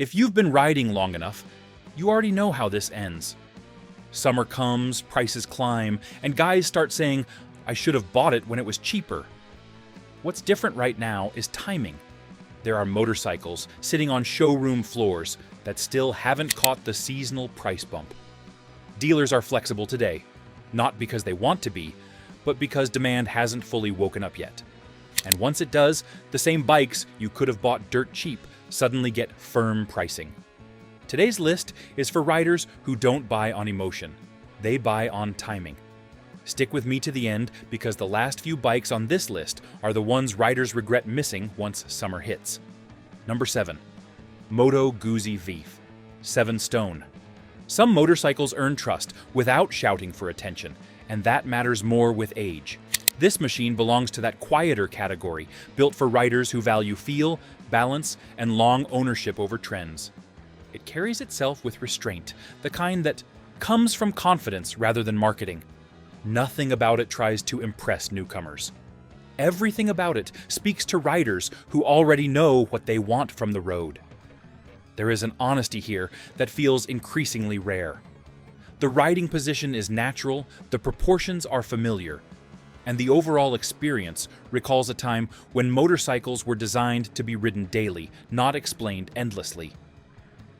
If you've been riding long enough, you already know how this ends. Summer comes, prices climb, and guys start saying, "I should have bought it when it was cheaper." What's different right now is timing. There are motorcycles sitting on showroom floors that still haven't caught the seasonal price bump. Dealers are flexible today, not because they want to be, but because demand hasn't fully woken up yet. And once it does, the same bikes you could have bought dirt cheap suddenly get firm pricing. Today's list is for riders who don't buy on emotion. They buy on timing. Stick with me to the end because the last few bikes on this list are the ones riders regret missing once summer hits. Number 7. Moto Guzzi 𝐉𝐵, 7 stone. Some motorcycles earn trust without shouting for attention, and that matters more with age. This machine belongs to that quieter category, built for riders who value feel, balance, and long ownership over trends. It carries itself with restraint, the kind that comes from confidence rather than marketing. Nothing about it tries to impress newcomers. Everything about it speaks to riders who already know what they want from the road. There is an honesty here that feels increasingly rare. The riding position is natural, the proportions are familiar, and the overall experience recalls a time when motorcycles were designed to be ridden daily, not explained endlessly.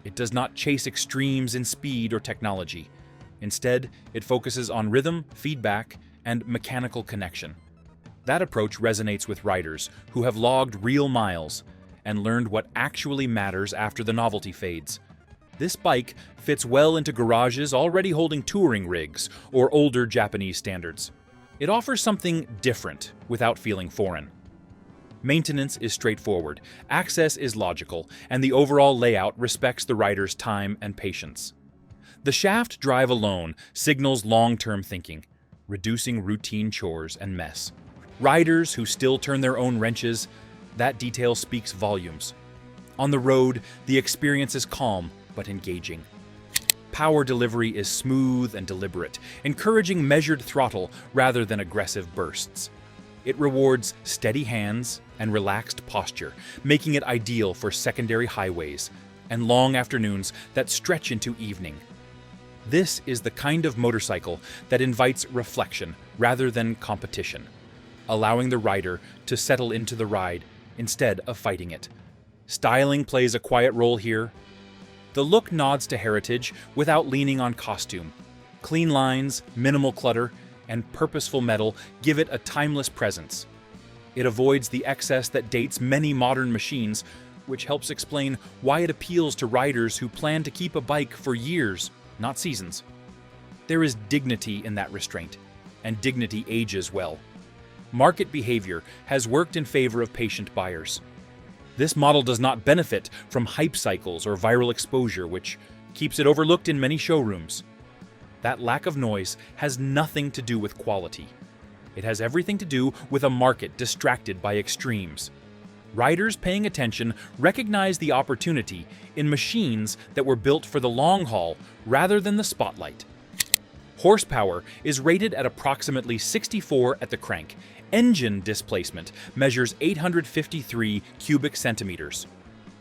It does not chase extremes in speed or technology. Instead, it focuses on rhythm, feedback, and mechanical connection. That approach resonates with riders who have logged real miles and learned what actually matters after the novelty fades. This bike fits well into garages already holding touring rigs or older Japanese standards. It offers something different without feeling foreign. Maintenance is straightforward, access is logical, and the overall layout respects the rider's time and patience. The shaft drive alone signals long-term thinking, reducing routine chores and mess. Riders who still turn their own wrenches, that detail speaks volumes. On the road, the experience is calm but engaging. Power delivery is smooth and deliberate, encouraging measured throttle rather than aggressive bursts. It rewards steady hands and relaxed posture, making it ideal for secondary highways and long afternoons that stretch into evening. This is the kind of motorcycle that invites reflection rather than competition, allowing the rider to settle into the ride instead of fighting it. Styling plays a quiet role here. The look nods to heritage without leaning on costume. Clean lines, minimal clutter, and purposeful metal give it a timeless presence. It avoids the excess that dates many modern machines, which helps explain why it appeals to riders who plan to keep a bike for years, not seasons. There is dignity in that restraint, and dignity ages well. Market behavior has worked in favor of patient buyers. This model does not benefit from hype cycles or viral exposure, which keeps it overlooked in many showrooms. That lack of noise has nothing to do with quality. It has everything to do with a market distracted by extremes. Riders paying attention recognize the opportunity in machines that were built for the long haul rather than the spotlight. Horsepower is rated at approximately 64 at the crank. Engine displacement measures 853 cubic centimeters.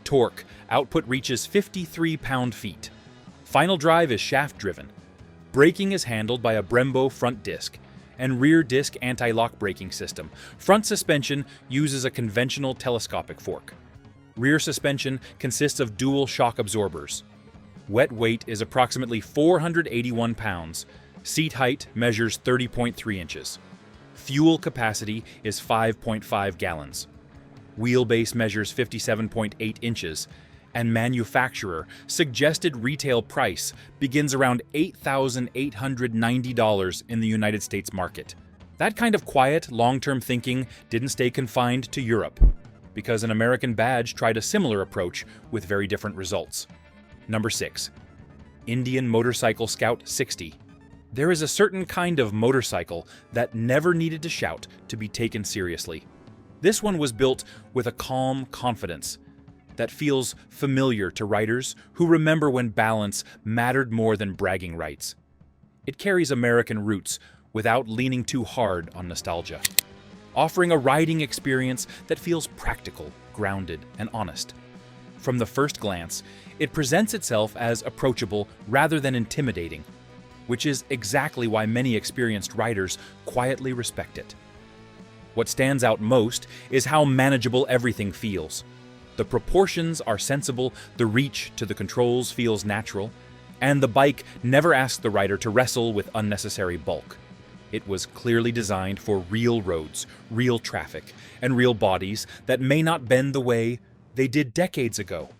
Torque output reaches 53 pound-feet. Final drive is shaft-driven. Braking is handled by a Brembo front disc and rear disc anti-lock braking system. Front suspension uses a conventional telescopic fork. Rear suspension consists of dual shock absorbers. Wet weight is approximately 481 pounds. Seat height measures 30.3 inches. Fuel capacity is 5.5 gallons. Wheelbase measures 57.8 inches, and manufacturer suggested retail price begins around $8,890 in the United States market. That kind of quiet, long-term thinking didn't stay confined to Europe, because an American badge tried a similar approach with very different results. Number 6. Indian Motorcycle Scout 60. There is a certain kind of motorcycle that never needed to shout to be taken seriously. This one was built with a calm confidence that feels familiar to riders who remember when balance mattered more than bragging rights. It carries American roots without leaning too hard on nostalgia, offering a riding experience that feels practical, grounded, and honest. From the first glance, it presents itself as approachable rather than intimidating, which is exactly why many experienced riders quietly respect it. What stands out most is how manageable everything feels. The proportions are sensible, the reach to the controls feels natural, and the bike never asks the rider to wrestle with unnecessary bulk. It was clearly designed for real roads, real traffic, and real bodies that may not bend the way they did decades ago.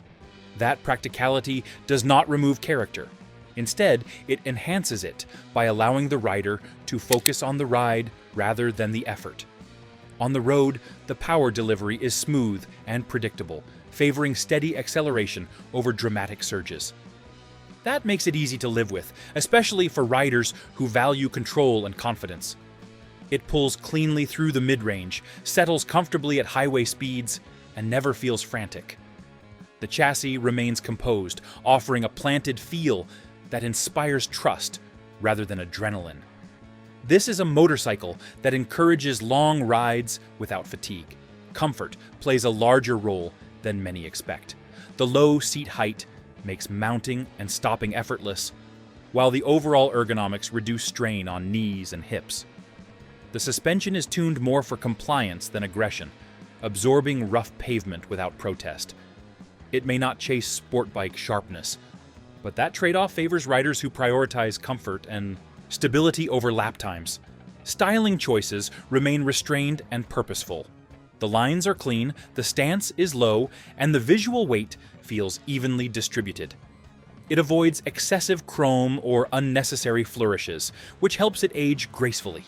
That practicality does not remove character. Instead, it enhances it by allowing the rider to focus on the ride rather than the effort. On the road, the power delivery is smooth and predictable, favoring steady acceleration over dramatic surges. That makes it easy to live with, especially for riders who value control and confidence. It pulls cleanly through the mid-range, settles comfortably at highway speeds, and never feels frantic. The chassis remains composed, offering a planted feel that inspires trust rather than adrenaline. This is a motorcycle that encourages long rides without fatigue. Comfort plays a larger role than many expect. The low seat height makes mounting and stopping effortless, while the overall ergonomics reduce strain on knees and hips. The suspension is tuned more for compliance than aggression, absorbing rough pavement without protest. It may not chase sport bike sharpness, but that trade-off favors riders who prioritize comfort and stability over lap times. Styling choices remain restrained and purposeful. The lines are clean, the stance is low, and the visual weight feels evenly distributed. It avoids excessive chrome or unnecessary flourishes, which helps it age gracefully.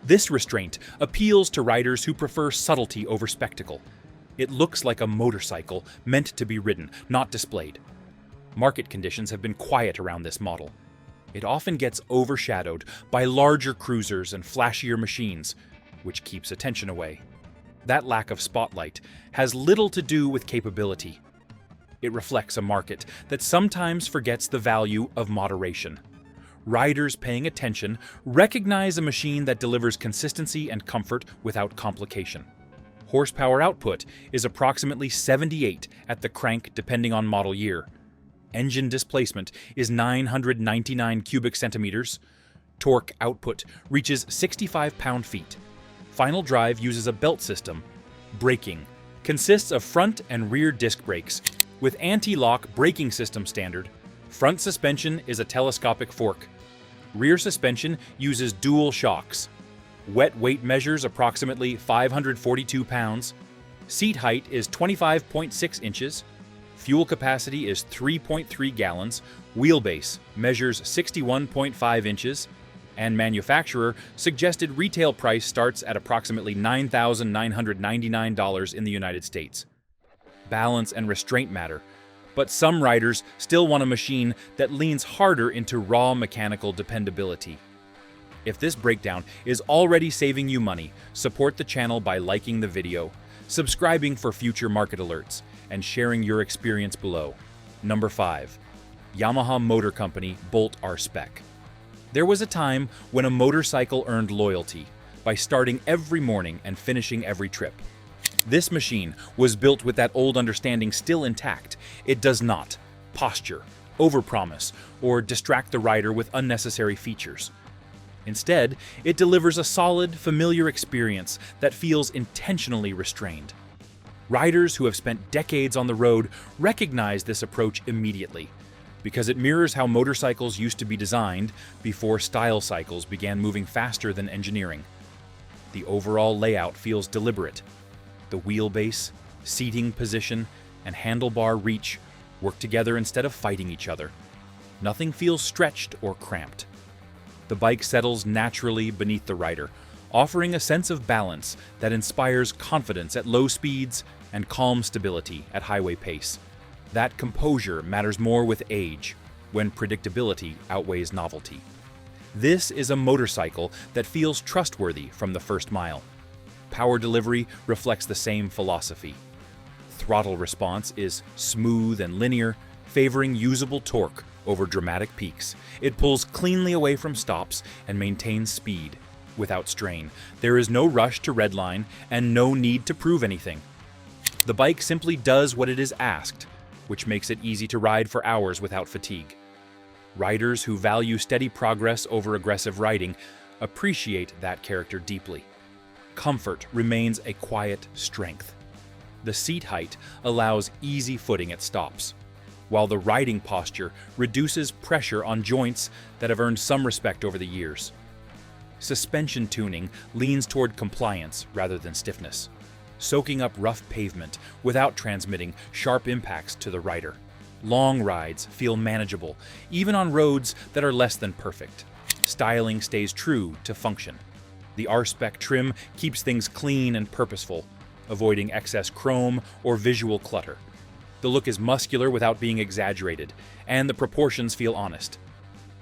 This restraint appeals to riders who prefer subtlety over spectacle. It looks like a motorcycle meant to be ridden, not displayed. Market conditions have been quiet around this model. It often gets overshadowed by larger cruisers and flashier machines, which keeps attention away. That lack of spotlight has little to do with capability. It reflects a market that sometimes forgets the value of moderation. Riders paying attention recognize a machine that delivers consistency and comfort without complication. Horsepower output is approximately 78 at the crank depending on model year. Engine displacement is 999 cubic centimeters. Torque output reaches 65 pound-feet. Final drive uses a belt system. Braking consists of front and rear disc brakes with anti-lock braking system standard. Front suspension is a telescopic fork. Rear suspension uses dual shocks. Wet weight measures approximately 542 pounds. Seat height is 25.6 inches. Fuel capacity is 3.3 gallons. Wheelbase measures 61.5 inches. And manufacturer suggested retail price starts at approximately $9,999 in the United States. Balance and restraint matter, but some riders still want a machine that leans harder into raw mechanical dependability. If this breakdown is already saving you money, support the channel by liking the video, subscribing for future market alerts, and sharing your experience below. Number 5. Yamaha Motor Company Bolt R-Spec. There was a time when a motorcycle earned loyalty by starting every morning and finishing every trip. This machine was built with that old understanding still intact. It does not posture, overpromise, or distract the rider with unnecessary features. Instead, it delivers a solid, familiar experience that feels intentionally restrained. Riders who have spent decades on the road recognize this approach immediately, because it mirrors how motorcycles used to be designed before style cycles began moving faster than engineering. The overall layout feels deliberate. The wheelbase, seating position, and handlebar reach work together instead of fighting each other. Nothing feels stretched or cramped. The bike settles naturally beneath the rider, offering a sense of balance that inspires confidence at low speeds and calm stability at highway pace. That composure matters more with age, when predictability outweighs novelty. This is a motorcycle that feels trustworthy from the first mile. Power delivery reflects the same philosophy. Throttle response is smooth and linear, favoring usable torque over dramatic peaks. It pulls cleanly away from stops and maintains speed without strain. There is no rush to redline and no need to prove anything. The bike simply does what it is asked, which makes it easy to ride for hours without fatigue. Riders who value steady progress over aggressive riding appreciate that character deeply. Comfort remains a quiet strength. The seat height allows easy footing at stops, while the riding posture reduces pressure on joints that have earned some respect over the years. Suspension tuning leans toward compliance rather than stiffness, soaking up rough pavement without transmitting sharp impacts to the rider. Long rides feel manageable, even on roads that are less than perfect. Styling stays true to function. The R-Spec trim keeps things clean and purposeful, avoiding excess chrome or visual clutter. The look is muscular without being exaggerated, and the proportions feel honest.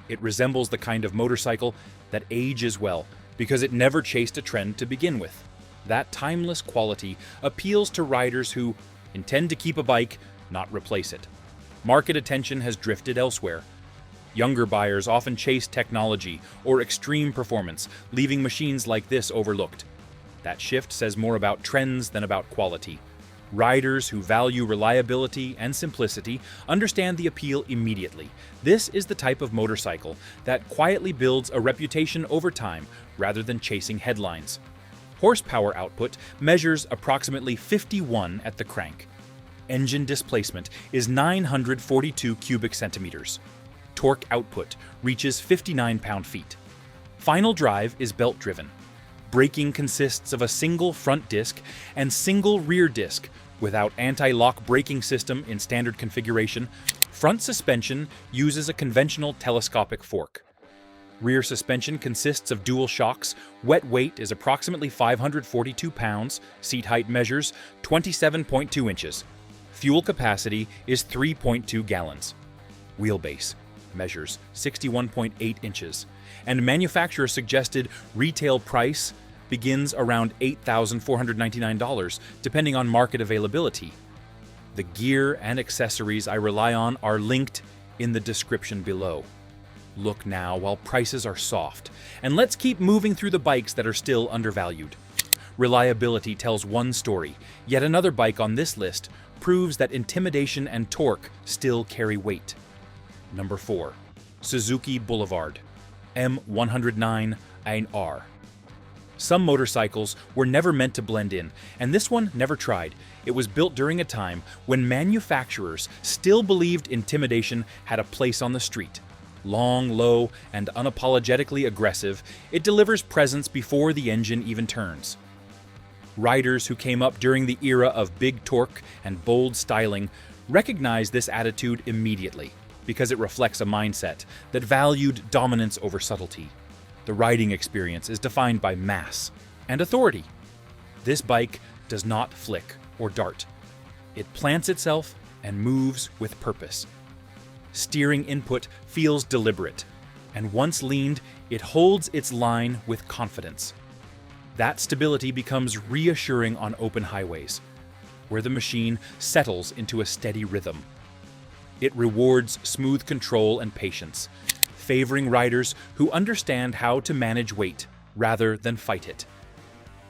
It resembles the kind of motorcycle that ages well because it never chased a trend to begin with. That timeless quality appeals to riders who intend to keep a bike, not replace it. Market attention has drifted elsewhere. Younger buyers often chase technology or extreme performance, leaving machines like this overlooked. That shift says more about trends than about quality. Riders who value reliability and simplicity understand the appeal immediately. This is the type of motorcycle that quietly builds a reputation over time rather than chasing headlines. Horsepower output measures approximately 51 at the crank. Engine displacement is 942 cubic centimeters. Torque output reaches 59 pound-feet. Final drive is belt-driven. Braking consists of a single front disc and single rear disc without anti-lock braking system in standard configuration. Front suspension uses a conventional telescopic fork. Rear suspension consists of dual shocks. Wet weight is approximately 542 pounds. Seat height measures 27.2 inches. Fuel capacity is 3.2 gallons. Wheelbase measures 61.8 inches. And manufacturer suggested retail price begins around $8,499, depending on market availability. The gear and accessories I rely on are linked in the description below. Look now while prices are soft, and let's keep moving through the bikes that are still undervalued. Reliability tells one story, yet another bike on this list proves that intimidation and torque still carry weight. Number 4. Suzuki Boulevard M109R. Some motorcycles were never meant to blend in, and this one never tried. It was built during a time when manufacturers still believed intimidation had a place on the street. Long, low, and unapologetically aggressive, it delivers presence before the engine even turns. Riders who came up during the era of big torque and bold styling recognized this attitude immediately, because it reflects a mindset that valued dominance over subtlety. The riding experience is defined by mass and authority. This bike does not flick or dart. It plants itself and moves with purpose. Steering input feels deliberate, and once leaned, it holds its line with confidence. That stability becomes reassuring on open highways, where the machine settles into a steady rhythm. It rewards smooth control and patience, favoring riders who understand how to manage weight rather than fight it.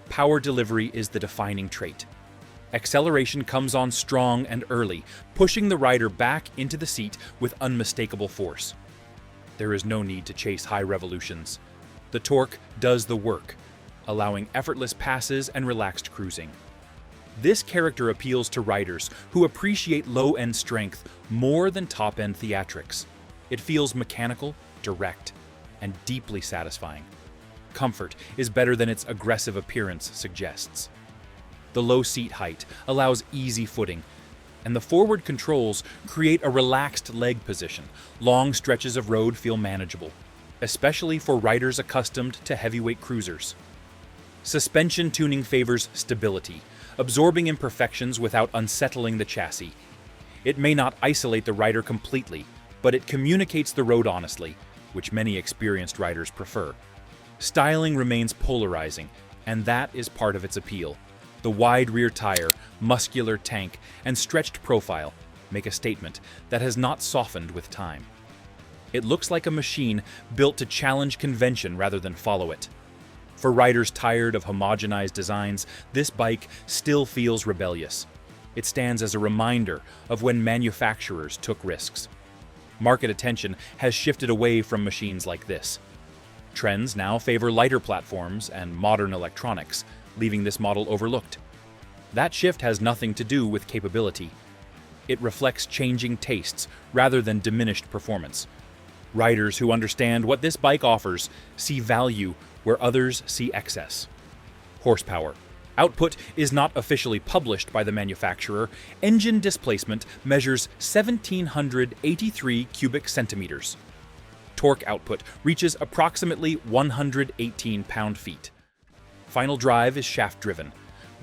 Power delivery is the defining trait. Acceleration comes on strong and early, pushing the rider back into the seat with unmistakable force. There is no need to chase high revolutions. The torque does the work, allowing effortless passes and relaxed cruising. This character appeals to riders who appreciate low-end strength more than top-end theatrics. It feels mechanical, direct, and deeply satisfying. Comfort is better than its aggressive appearance suggests. The low seat height allows easy footing, and the forward controls create a relaxed leg position. Long stretches of road feel manageable, especially for riders accustomed to heavyweight cruisers. Suspension tuning favors stability, absorbing imperfections without unsettling the chassis. It may not isolate the rider completely, but it communicates the road honestly, which many experienced riders prefer. Styling remains polarizing, and that is part of its appeal. The wide rear tire, muscular tank, and stretched profile make a statement that has not softened with time. It looks like a machine built to challenge convention rather than follow it. For riders tired of homogenized designs, this bike still feels rebellious. It stands as a reminder of when manufacturers took risks. Market attention has shifted away from machines like this. Trends now favor lighter platforms and modern electronics, leaving this model overlooked. That shift has nothing to do with capability. It reflects changing tastes rather than diminished performance. Riders who understand what this bike offers see value where others see excess. Horsepower. Output is not officially published by the manufacturer. Engine displacement measures 1,783 cubic centimeters. Torque output reaches approximately 118 pound-feet. Final drive is shaft-driven.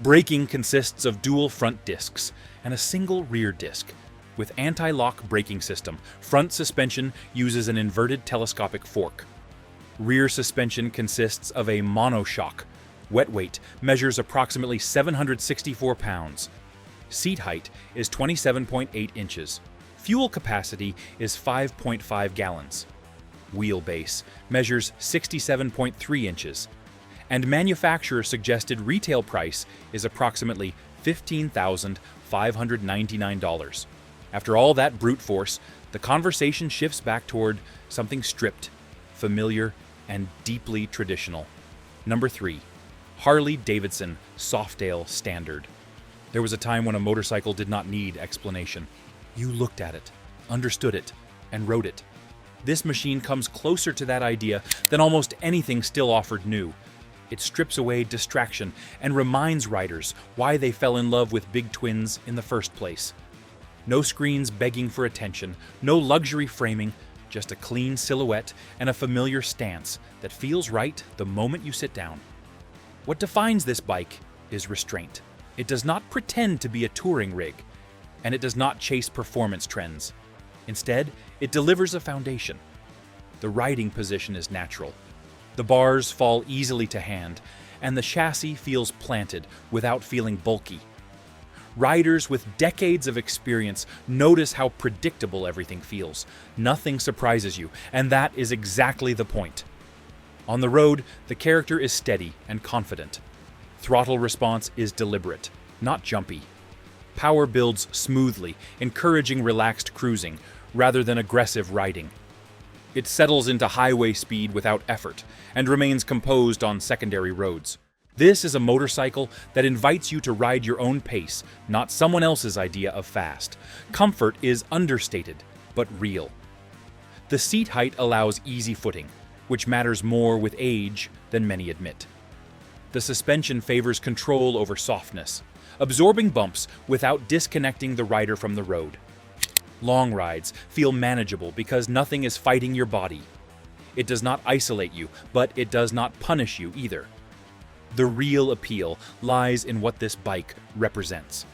Braking consists of dual front discs and a single rear disc. With anti-lock braking system, front suspension uses an inverted telescopic fork. Rear suspension consists of a monoshock. Wet weight measures approximately 764 pounds. Seat height is 27.8 inches. Fuel capacity is 5.5 gallons. Wheelbase measures 67.3 inches. And manufacturer-suggested retail price is approximately $15,599. After all that brute force, the conversation shifts back toward something stripped, familiar, and deeply traditional. Number 3. Harley-Davidson Softail Standard. There was a time when a motorcycle did not need explanation. You looked at it, understood it, and rode it. This machine comes closer to that idea than almost anything still offered new. It strips away distraction and reminds riders why they fell in love with big twins in the first place. No screens begging for attention, no luxury framing, just a clean silhouette and a familiar stance that feels right the moment you sit down. What defines this bike is restraint. It does not pretend to be a touring rig, and it does not chase performance trends. Instead, it delivers a foundation. The riding position is natural. The bars fall easily to hand, and the chassis feels planted without feeling bulky. Riders with decades of experience notice how predictable everything feels. Nothing surprises you, and that is exactly the point. On the road, the character is steady and confident. Throttle response is deliberate, not jumpy. Power builds smoothly, encouraging relaxed cruising rather than aggressive riding. It settles into highway speed without effort and remains composed on secondary roads. This is a motorcycle that invites you to ride your own pace, not someone else's idea of fast. Comfort is understated, but real. The seat height allows easy footing, which matters more with age than many admit. The suspension favors control over softness, absorbing bumps without disconnecting the rider from the road. Long rides feel manageable because nothing is fighting your body. It does not isolate you, but it does not punish you either. The real appeal lies in what this bike represents.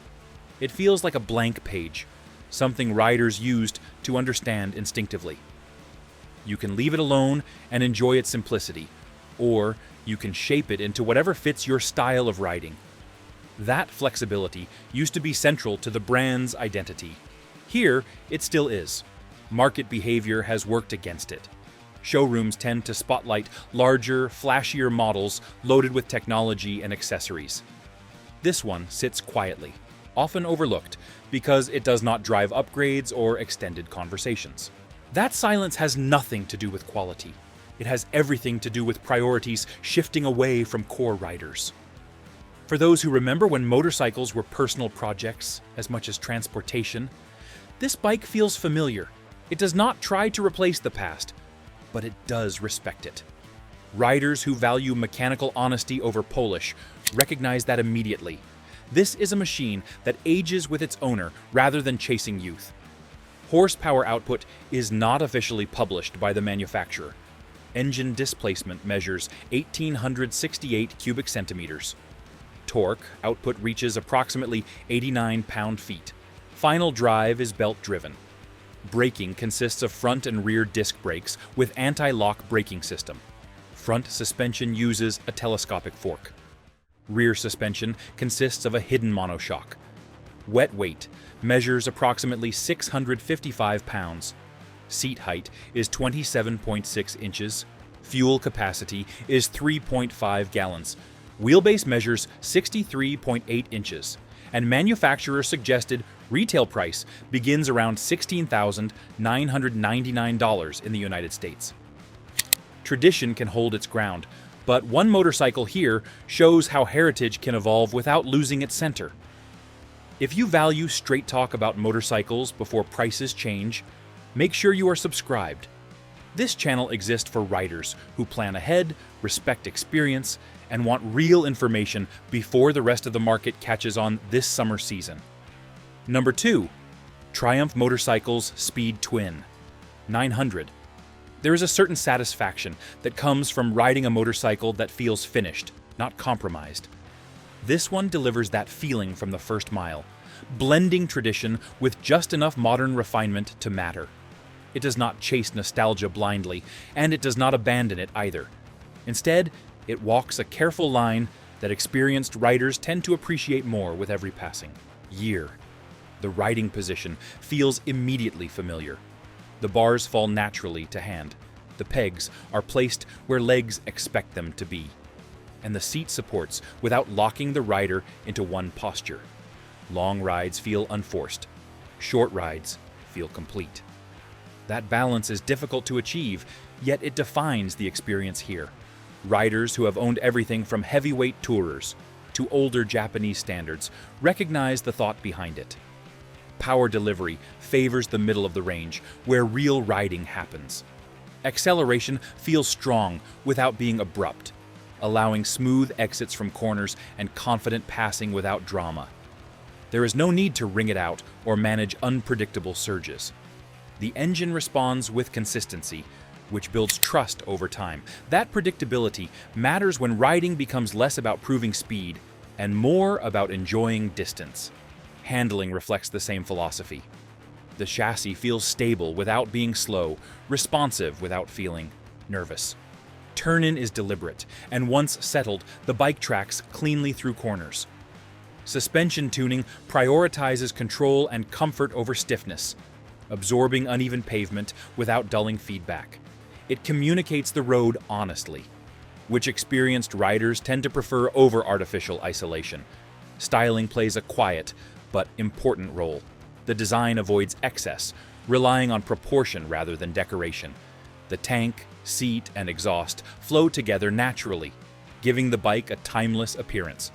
It feels like a blank page, something riders used to understand instinctively. You can leave it alone and enjoy its simplicity, or you can shape it into whatever fits your style of riding. That flexibility used to be central to the brand's identity. Here, it still is. Market behavior has worked against it. Showrooms tend to spotlight larger, flashier models loaded with technology and accessories. This one sits quietly, often overlooked because it does not drive upgrades or extended conversations. That silence has nothing to do with quality. It has everything to do with priorities shifting away from core riders. For those who remember when motorcycles were personal projects as much as transportation, this bike feels familiar. It does not try to replace the past, but it does respect it. Riders who value mechanical honesty over polish recognize that immediately. This is a machine that ages with its owner rather than chasing youth. Horsepower output is not officially published by the manufacturer. Engine displacement measures 1,868 cubic centimeters. Torque output reaches approximately 89 pound-feet. Final drive is belt-driven. Braking consists of front and rear disc brakes with anti-lock braking system. Front suspension uses a telescopic fork. Rear suspension consists of a hidden monoshock. Wet weight measures approximately 655 pounds. Seat height is 27.6 inches. Fuel capacity is 3.5 gallons. Wheelbase measures 63.8 inches. and manufacturer-suggested retail price begins around $16,999 in the United States. Tradition can hold its ground, but one motorcycle here shows how heritage can evolve without losing its center. If you value straight talk about motorcycles before prices change, make sure you are subscribed. This channel exists for riders who plan ahead, respect experience, and want real information before the rest of the market catches on this summer season. Number 2. Triumph Motorcycles Speed Twin 900. There is a certain satisfaction that comes from riding a motorcycle that feels finished, not compromised. This one delivers that feeling from the first mile, blending tradition with just enough modern refinement to matter. It does not chase nostalgia blindly, and it does not abandon it either. Instead, it walks a careful line that experienced riders tend to appreciate more with every passing year. The riding position feels immediately familiar. The bars fall naturally to hand. The pegs are placed where legs expect them to be. And the seat supports without locking the rider into one posture. Long rides feel unforced. Short rides feel complete. That balance is difficult to achieve, yet it defines the experience here. Riders who have owned everything from heavyweight tourers to older Japanese standards recognize the thought behind it. Power delivery favors the middle of the range, where real riding happens. Acceleration feels strong without being abrupt, allowing smooth exits from corners and confident passing without drama. There is no need to wring it out or manage unpredictable surges. The engine responds with consistency, which builds trust over time. That predictability matters when riding becomes less about proving speed and more about enjoying distance. Handling reflects the same philosophy. The chassis feels stable without being slow, responsive without feeling nervous. Turn-in is deliberate, and once settled, the bike tracks cleanly through corners. Suspension tuning prioritizes control and comfort over stiffness, absorbing uneven pavement without dulling feedback. It communicates the road honestly, which experienced riders tend to prefer over artificial isolation. Styling plays a quiet but important role. The design avoids excess, relying on proportion rather than decoration. The tank, seat, and exhaust flow together naturally, giving the bike a timeless appearance.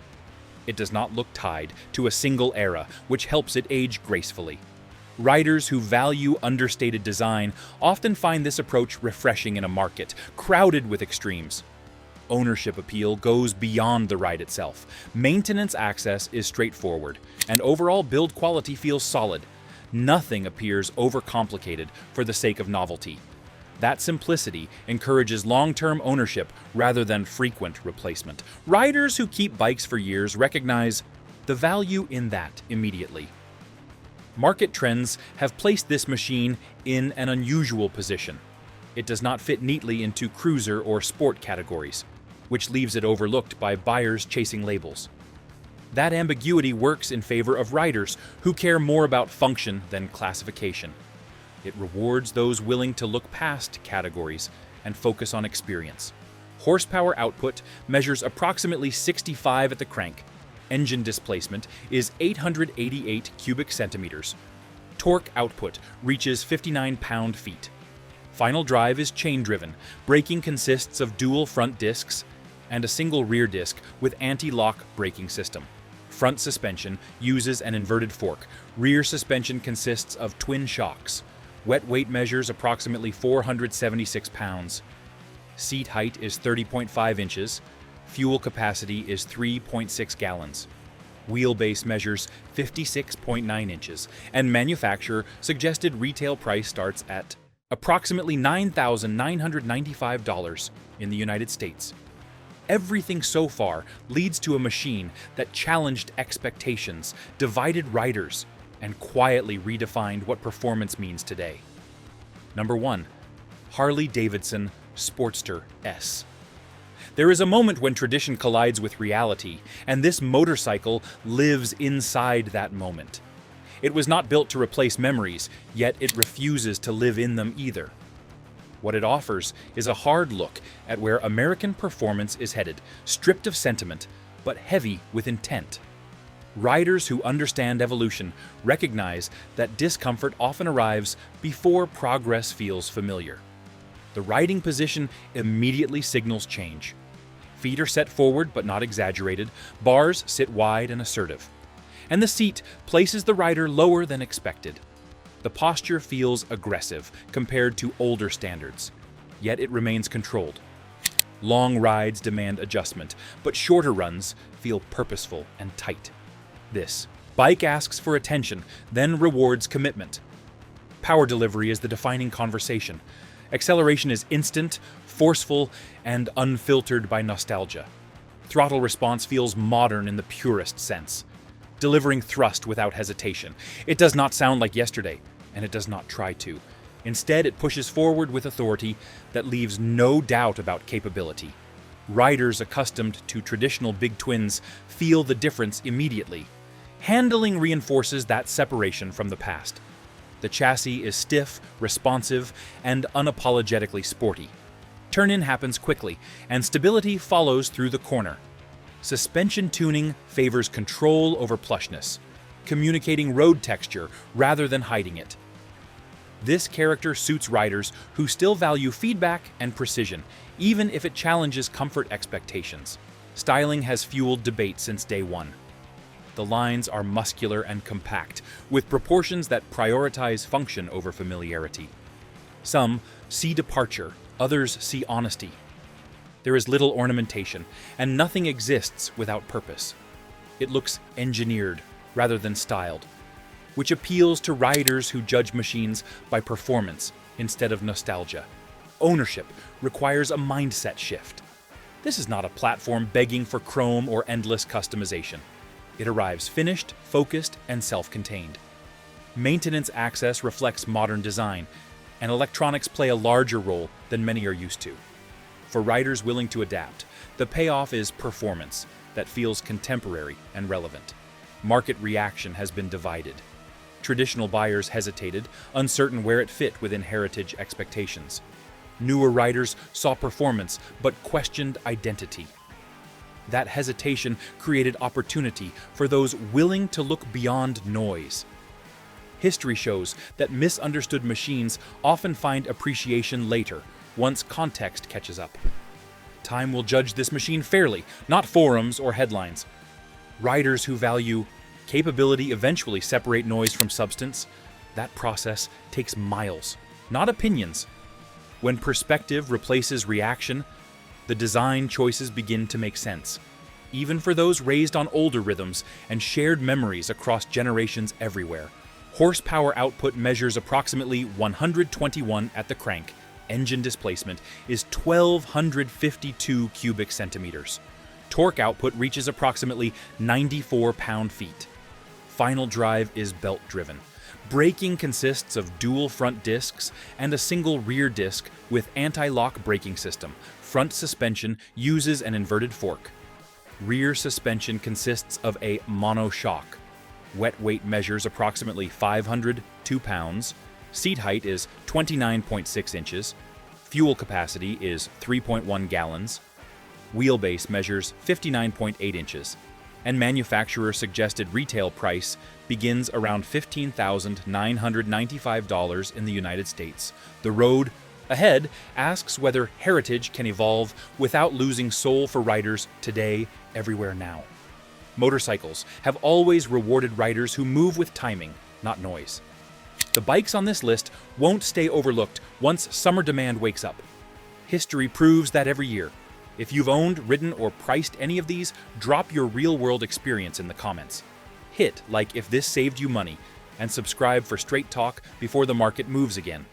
It does not look tied to a single era, which helps it age gracefully. Riders who value understated design often find this approach refreshing in a market crowded with extremes. Ownership appeal goes beyond the ride itself. Maintenance access is straightforward, and overall build quality feels solid. Nothing appears overcomplicated for the sake of novelty. That simplicity encourages long-term ownership rather than frequent replacement. Riders who keep bikes for years recognize the value in that immediately. Market trends have placed this machine in an unusual position. It does not fit neatly into cruiser or sport categories, which leaves it overlooked by buyers chasing labels. That ambiguity works in favor of riders who care more about function than classification. It rewards those willing to look past categories and focus on experience. Horsepower output measures approximately 65 at the crank. Engine displacement is 888 cubic centimeters. Torque output reaches 59 pound-feet. Final drive is chain-driven. Braking consists of dual front discs and a single rear disc with anti-lock braking system. Front suspension uses an inverted fork. Rear suspension consists of twin shocks. Wet weight measures approximately 476 pounds. Seat height is 30.5 inches. Fuel capacity is 3.6 gallons. Wheelbase measures 56.9 inches, and manufacturer suggested retail price starts at approximately $9,995 in the United States. Everything so far leads to a machine that challenged expectations, divided riders, and quietly redefined what performance means today. Number 1. Harley-Davidson Sportster S. There is a moment when tradition collides with reality, and this motorcycle lives inside that moment. It was not built to replace memories, yet it refuses to live in them either. What it offers is a hard look at where American performance is headed, stripped of sentiment, but heavy with intent. Riders who understand evolution recognize that discomfort often arrives before progress feels familiar. The riding position immediately signals change. Feet are set forward but not exaggerated, bars sit wide and assertive. And the seat places the rider lower than expected. The posture feels aggressive compared to older standards, yet it remains controlled. Long rides demand adjustment, but shorter runs feel purposeful and tight. This bike asks for attention, then rewards commitment. Power delivery is the defining conversation. Acceleration is instant, forceful, and unfiltered by nostalgia. Throttle response feels modern in the purest sense, delivering thrust without hesitation. It does not sound like yesterday, and it does not try to. Instead, it pushes forward with authority that leaves no doubt about capability. Riders accustomed to traditional big twins feel the difference immediately. Handling reinforces that separation from the past. The chassis is stiff, responsive, and unapologetically sporty. Turn-in happens quickly, and stability follows through the corner. Suspension tuning favors control over plushness, communicating road texture rather than hiding it. This character suits riders who still value feedback and precision, even if it challenges comfort expectations. Styling has fueled debate since day one. The lines are muscular and compact, with proportions that prioritize function over familiarity. Some see departure, others see honesty. There is little ornamentation, and nothing exists without purpose. It looks engineered rather than styled, which appeals to riders who judge machines by performance instead of nostalgia. Ownership requires a mindset shift. This is not a platform begging for chrome or endless customization. It arrives finished, focused, and self-contained. Maintenance access reflects modern design, and electronics play a larger role than many are used to. For riders willing to adapt, the payoff is performance that feels contemporary and relevant. Market reaction has been divided. Traditional buyers hesitated, uncertain where it fit within heritage expectations. Newer riders saw performance but questioned identity. That hesitation created opportunity for those willing to look beyond noise. History shows that misunderstood machines often find appreciation later, once context catches up. Time will judge this machine fairly, not forums or headlines. Riders who value capability eventually separate noise from substance. That process takes miles, not opinions. When perspective replaces reaction, the design choices begin to make sense, even for those raised on older rhythms and shared memories across generations everywhere. Horsepower output measures approximately 121 at the crank. Engine displacement is 1,252 cubic centimeters. Torque output reaches approximately 94 pound-feet. Final drive is belt-driven. Braking consists of dual front discs and a single rear disc with anti-lock braking system. Front suspension uses an inverted fork. Rear suspension consists of a monoshock. Wet weight measures approximately 502 pounds. Seat height is 29.6 inches. Fuel capacity is 3.1 gallons. Wheelbase measures 59.8 inches. And manufacturer suggested retail price begins around $15,995 in the United States. The road ahead asks whether heritage can evolve without losing soul for riders today, everywhere now. Motorcycles have always rewarded riders who move with timing, not noise. The bikes on this list won't stay overlooked once summer demand wakes up. History proves that every year. If you've owned, ridden, or priced any of these, drop your real-world experience in the comments. Hit like if this saved you money, and subscribe for straight talk before the market moves again.